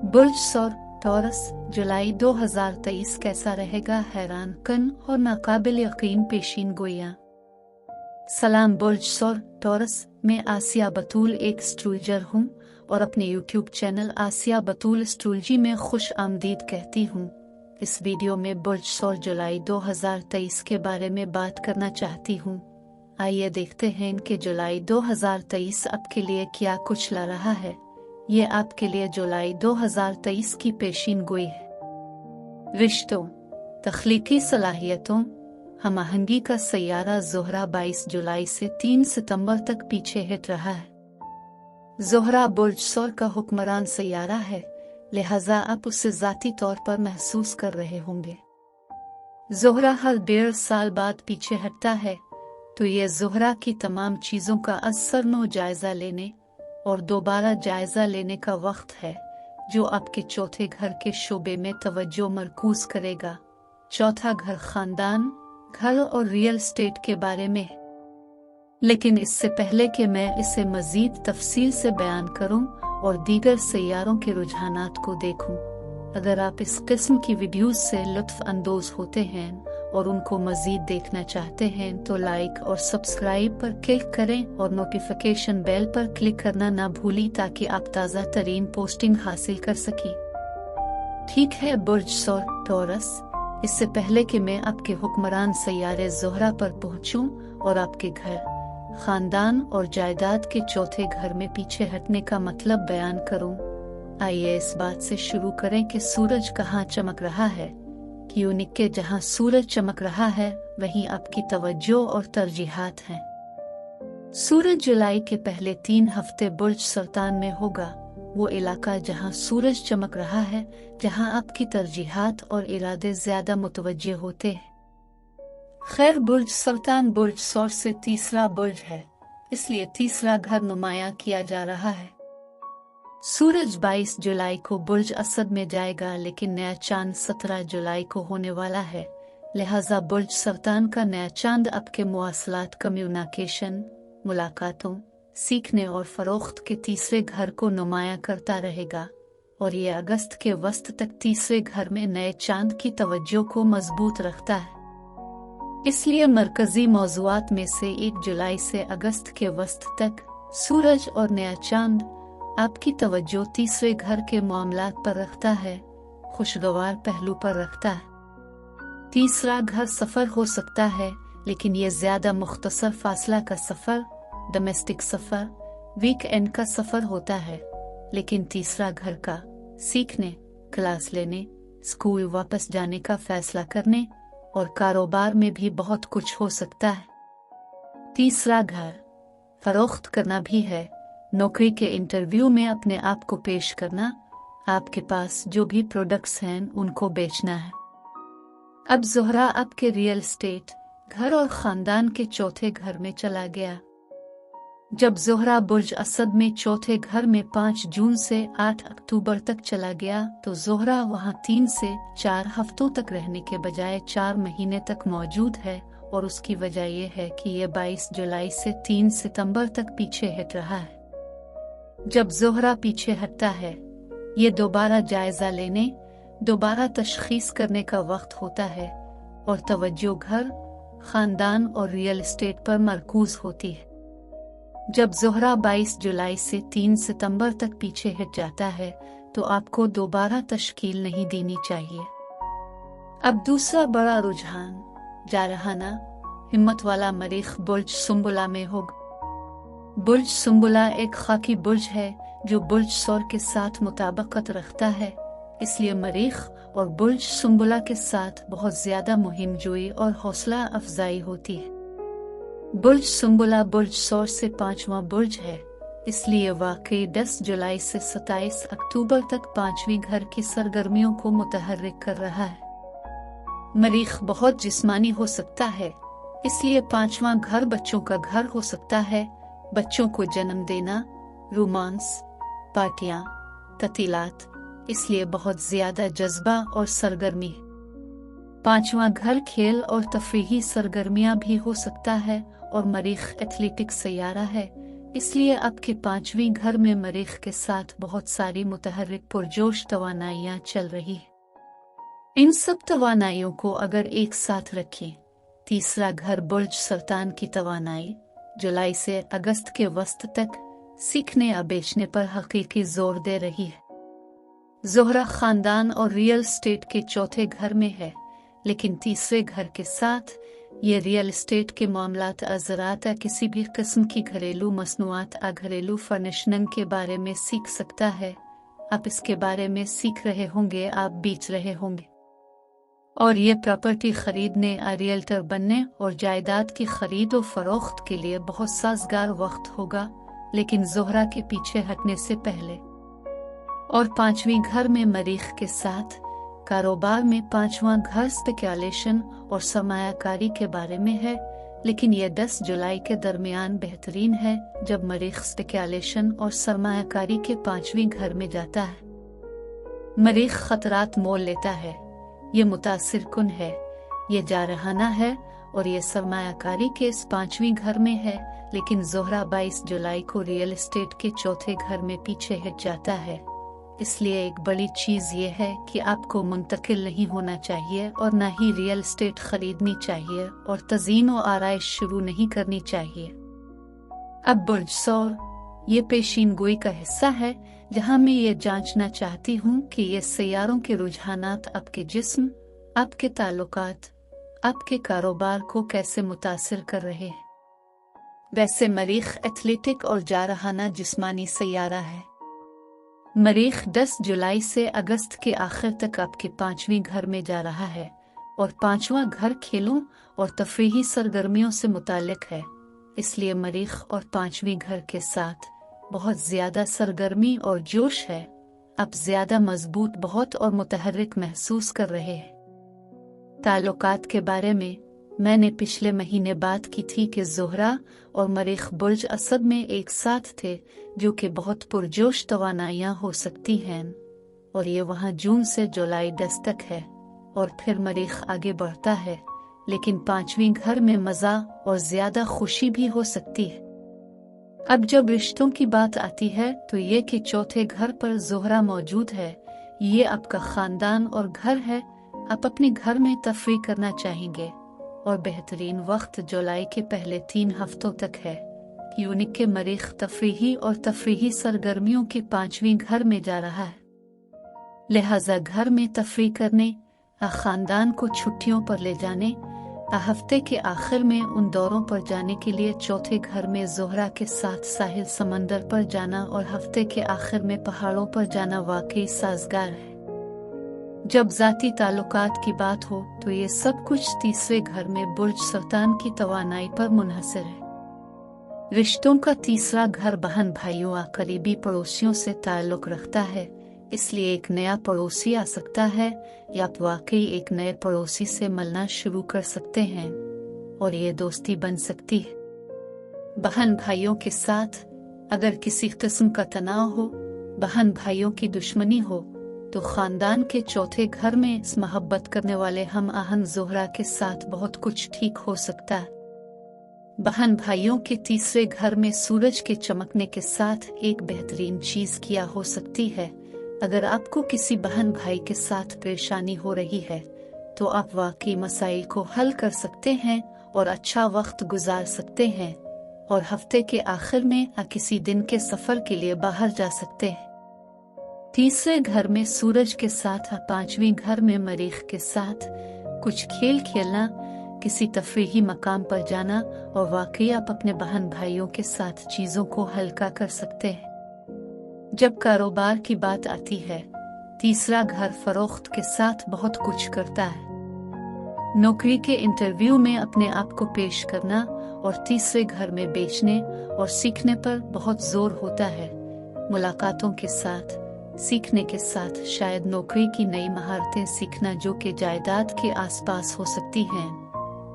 बुर्ज सौर टॉरस जुलाई 2023 कैसा रहेगा? हैरान कन और नाकाबिल यकीन पेशीन गोइयां। सलाम बुर्ज सौर टॉरस, मैं आसिया बतूल एक एस्ट्रोलॉजर हूँ और अपने यूट्यूब चैनल आसिया बतूल एस्ट्रोलॉजी में खुश आमदीद कहती हूँ। इस वीडियो में बुर्ज सौर जुलाई 2023 के बारे में बात करना चाहती हूँ। आइए देखते हैं कि जुलाई 2023 आपके लिए क्या कुछ ला रहा है। ये आपके लिए जुलाई 2023 की पेशीन गोई है। रिश्तों, तख्लीकी सलाहियतों, हमआहंगी का सैयारा ज़ोहरा 22 जुलाई से 3 सितंबर तक पीछे हट रहा है। ज़ोहरा बुर्ज सौर का हुक्मरान सैयारा है, लिहाजा आप उसे ज़ाती तौर पर महसूस कर रहे होंगे। ज़ोहरा हर 1.5 साल बाद पीछे हटता है, तो ये ज़ोहरा की तमाम चीज़ों का असरनो जायज़ा लेने और दोबारा जायज़ा लेने का वक्त है, जो आपके चौथे घर के शोबे में तवज्जो मरकूज करेगा। चौथा घर खानदान, घर और रियल एस्टेट के बारे में है। लेकिन इससे पहले कि मैं इसे मज़ीद तफसील से बयान करूं और दीगर सैयारों के रुझानात को देखूं, अगर आप इस किस्म की वीडियोज़ से लुत्फ़ अंदोज़ होते हैं और उनको मज़ीद देखना चाहते हैं तो लाइक और सब्सक्राइब पर क्लिक करें और नोटिफिकेशन बेल पर क्लिक करना ना भूलें ताकि आप ताज़ा तरीन पोस्टिंग हासिल कर सकें। ठीक है बुर्ज सौर टॉरस, इससे पहले कि मैं आपके हुक्मरान सैयारे ज़ोहरा पर पहुंचूं और आपके घर, खानदान और जायदाद के चौथे घर में पीछे हटने का मतलब बयान करूं, आइए इस बात से शुरू करें कि सूरज कहाँ चमक रहा है। क्योंकि कि जहाँ सूरज चमक रहा है वहीं आपकी तवज्जो और तरजीहात हैं। सूरज जुलाई के पहले 3 हफ्ते बुर्ज सरतान में होगा, वो इलाका जहाँ सूरज चमक रहा है, जहाँ आपकी तरजीहात और इरादे ज्यादा मुतवज्जे होते हैं। खैर, बुर्ज सरतान बुर्ज सौर से तीसरा बुर्ज है, इसलिए तीसरा घर नुमाया किया जा रहा है। सूरज 22 जुलाई को बुर्ज असद में जाएगा, लेकिन नया चांद 17 जुलाई को होने वाला है। लिहाजा बुर्ज सरतान का नया चांद आपके मुआसलात, कम्युनिकेशन, मुलाकातों, सीखने और फरोख्त के तीसरे घर को नुमाया करता रहेगा और ये अगस्त के वस्त तक तीसरे घर में नए चांद की तवज्जो को मजबूत रखता है। इसलिए मरकजी मौज़ूआत में से 1 जुलाई से अगस्त के वस्त तक सूरज और नया चांद आपकी तवज्जो तीसरे घर के मामलात पर रखता है, खुशगवार पहलू पर रखता है। तीसरा घर सफ़र हो सकता है, लेकिन यह ज़्यादा मुख्तसर फासला का सफ़र, डोमेस्टिक सफ़र, वीकेंड का सफ़र होता है। लेकिन तीसरा घर का सीखने, क्लास लेने, स्कूल वापस जाने का फैसला करने और कारोबार में भी बहुत कुछ हो सकता है। तीसरा घर फरोख्त करना भी है, नौकरी के इंटरव्यू में अपने आप को पेश करना, आपके पास जो भी प्रोडक्ट्स हैं उनको बेचना है। अब ज़ोहरा आपके रियल एस्टेट, घर और खानदान के चौथे घर में चला गया। जब ज़ोहरा बुर्ज असद में चौथे घर में 5 जून से 8 अक्टूबर तक चला गया, तो ज़ोहरा वहां 3 से 4 हफ्तों तक रहने के बजाय 4 महीने तक मौजूद है, और उसकी वजह यह है कि यह 22 जुलाई से 3 सितंबर तक पीछे हट रहा है। जब ज़ोहरा पीछे हटता है, ये दोबारा जायजा लेने, दोबारा तशखीस करने का वक्त होता है और तवज्जो घर, खानदान और रियल एस्टेट पर मरकूज होती है। जब ज़ोहरा 22 जुलाई से 3 सितंबर तक पीछे हट जाता है, तो आपको दोबारा तश्कील नहीं देनी चाहिए। अब दूसरा बड़ा रुझान जारहाना हिम्मत वाला मरीख बुर्ज सुंबुला में होगा। बुर्ज सुंबुला एक खाकी बुर्ज है जो बुर्ज सौर के साथ मुताबिकत रखता है, इसलिए मरीख और बुर्ज सुंबुला के साथ बहुत ज्यादा मुहिम जोई और हौसला अफजाई होती है। बुर्ज सुंबुला बुर्ज सौर से 5वां बुर्ज है, इसलिए वाकई 10 जुलाई से 27 अक्टूबर तक 5वीं घर की सरगर्मियों को मुतहर्रिक कर रहा है। मरीख बहुत जिस्मानी हो सकता है, इसलिए 5वां घर बच्चों का घर हो सकता है। बच्चों को जन्म देना, रोमांस, पार्टियां, ततीलात, इसलिए बहुत ज्यादा जज्बा और सरगर्मी है। 5वां घर खेल और तफरीही सरगर्मियां भी हो सकता है, और मरीख एथलेटिक सैयारा है, इसलिए आपके पांचवीं घर में मरीख के साथ बहुत सारी मुतहर्रिक पुरजोश तवानाइयाँ चल रही है। इन सब तवानाइयों को अगर एक साथ रखें, तीसरा घर बुर्ज सरतान की तवानाई जुलाई से अगस्त के वस्त तक सीखने या बेचने पर हकीकी जोर दे रही है। ज़ोहरा खानदान और रियल एस्टेट के चौथे घर में है, लेकिन तीसरे घर के साथ ये रियल एस्टेट के मामलात ज़राअत या किसी भी किस्म की घरेलू मसनूआत या घरेलू फर्निशिंग के बारे में सीख सकता है। आप इसके बारे में सीख रहे होंगे, आप बेच रहे होंगे, और ये प्रॉपर्टी खरीदने या रियल्टर बनने और जायदाद की खरीद और फरोख्त के लिए बहुत साजगार वक्त होगा। लेकिन ज़ोहरा के पीछे हटने से पहले और पांचवीं घर में मरीख के साथ कारोबार में पांचवां घर स्पेक्युलेशन और सरमायाकारी के बारे में है, लेकिन यह 10 जुलाई के दरमियान बेहतरीन है जब मरीख स्पेक्युलेशन और सरमायाकारी के पांचवीं घर में जाता है। मरीख खतरात मोल लेता है, ये मुतासिर कुन है, ये जारहाना है और ये सरमायाकारी के इस पांचवीं घर में है। लेकिन ज़ोहरा 22 जुलाई को रियल एस्टेट के चौथे घर में पीछे हट जाता है। इसलिए एक बड़ी चीज़ ये है कि आपको मुंतकिल नहीं होना चाहिए और न ही रियल एस्टेट खरीदनी चाहिए और तज़ीन और आराइश शुरू नहीं करनी चाहिए। अब बुर्ज सौर ये पेशीन गोई का हिस्सा है जहां मैं ये जांचना चाहती हूँ कि ये सैयारों के रुझानात आपके जिस्म, आपके ताल्लुकात, आपके कारोबार को कैसे मुतासिर कर रहे हैं। वैसे मरीख एथलेटिक और जारहाना जिस्मानी सैयारा है। मरीख 10 जुलाई से अगस्त के आखिर तक आपके पांचवीं घर में जा रहा है और पांचवा घर खेलों और तफरीही सरगर्मियों से मुताल्लिक है। इसलिए मरीख और पांचवीं घर के साथ बहुत ज्यादा सरगर्मी और जोश है। आप ज्यादा मजबूत, बहुत और मुतहर्रिक महसूस कर रहे हैं। ताल्लुकात के बारे में मैंने पिछले महीने बात की थी कि ज़ोहरा और मरीख बुर्ज असद में एक साथ थे, जो कि बहुत पुरजोश तवानाइयाँ हो सकती हैं, और ये वहाँ जून से जुलाई 10 तक है और फिर मरीख आगे बढ़ता है। लेकिन पांचवीं घर में मज़ा और ज़्यादा खुशी भी हो सकती है। अब जब रिश्तों की बात आती है तो ये कि चौथे घर पर ज़ोहरा मौजूद है, ये आपका ख़ानदान और घर है। आप अपने घर में तफरीह करना चाहेंगे और बेहतरीन वक्त जुलाई के पहले 3 हफ्तों तक है, यूनिक के मरीख तफरीही और तफरीही सरगर्मियों के पांचवीं घर में जा रहा है। लिहाजा घर में तफरीह करने, खानदान को छुट्टियों पर ले जाने, हफ्ते के आखिर में उन दौरों पर जाने के लिए चौथे घर में ज़ोहरा के साथ साहिल समंदर पर जाना और हफ्ते के आखिर में पहाड़ों पर जाना वाकई साजगार है। जब ज़ाती ताल्लुकात की बात हो तो ये सब कुछ तीसरे घर में बुर्ज सरतान की तवानाई पर मुनहसर है। रिश्तों का तीसरा घर बहन भाइयों या करीबी पड़ोसियों से ताल्लुक रखता है, इसलिए एक नया पड़ोसी आ सकता है या आप वाकई एक नए पड़ोसी से मिलना शुरू कर सकते हैं और ये दोस्ती बन सकती है। बहन भाइयों के साथ अगर किसी किस्म का तनाव हो, बहन भाइयों की दुश्मनी हो, तो खानदान के चौथे घर में इस मोहब्बत करने वाले हम आहन ज़ोहरा के साथ बहुत कुछ ठीक हो सकता है। बहन भाइयों के तीसरे घर में सूरज के चमकने के साथ एक बेहतरीन चीज किया हो सकती है। अगर आपको किसी बहन भाई के साथ परेशानी हो रही है तो आप वाकई मसाइल को हल कर सकते हैं और अच्छा वक्त गुजार सकते हैं और हफ्ते के आखिर में या किसी दिन के सफर के लिए बाहर जा सकते हैं। तीसरे घर में सूरज के साथ या पांचवीं घर में मरीख के साथ कुछ खेल खेलना, किसी तफरीही मकाम पर जाना और वाकई आप अपने बहन भाइयों के साथ चीजों को हल्का कर सकते हैं। जब कारोबार की बात आती है, तीसरा घर फरोख्त के साथ बहुत कुछ करता है। नौकरी के इंटरव्यू में अपने आप को पेश करना और तीसरे घर में बेचने और सीखने पर बहुत जोर होता है। मुलाकातों के साथ, सीखने के साथ शायद नौकरी की नई महारतें सीखना जो कि जायदाद के आसपास हो सकती हैं।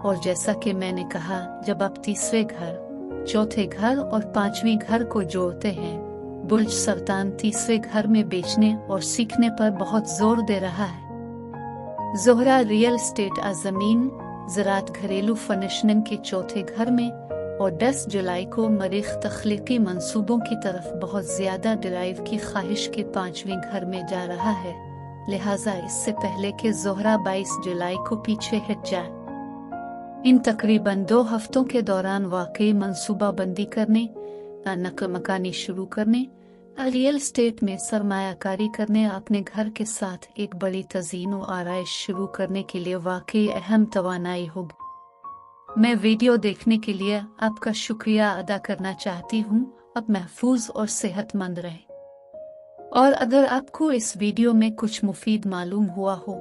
और जैसा कि मैंने कहा, जब आप तीसरे घर, चौथे घर और पांचवीं घर को जोड़ते हैं, बुर्ज सरतान तीसरे घर में बेचने और सीखने पर बहुत जोर दे रहा है। ज़ोहरा रियल एस्टेट जमीन, ज़राअत, घरेलू फर्निशिंग के चौथे घर में और 10 जुलाई को मरीख तख्लीकी मंसूबों की तरफ बहुत ज़्यादा ड्राइव की ख्वाहिश के 5वें घर में जा रहा है, लिहाजा इससे पहले कि ज़ोहरा 22 जुलाई को पीछे हट जाए। इन तकरीबन 2 हफ्तों के दौरान वाकई मंसूबाबंदी करने, नक़ल मकानी शुरू करने, रियल एस्टेट में सरमायाकारी करने, अपने घर के साथ एक बड़ी तज़ीन और आराइश शुरू करने के लिए वाकई अहम तवानाई होगी। मैं वीडियो देखने के लिए आपका शुक्रिया अदा करना चाहती हूँ। आप महफूज और सेहतमंद रहें। और अगर आपको इस वीडियो में कुछ मुफीद मालूम हुआ हो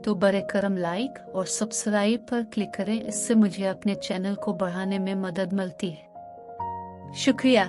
तो बरे करम लाइक और सब्सक्राइब पर क्लिक करें, इससे मुझे अपने चैनल को बढ़ाने में मदद मिलती है। शुक्रिया।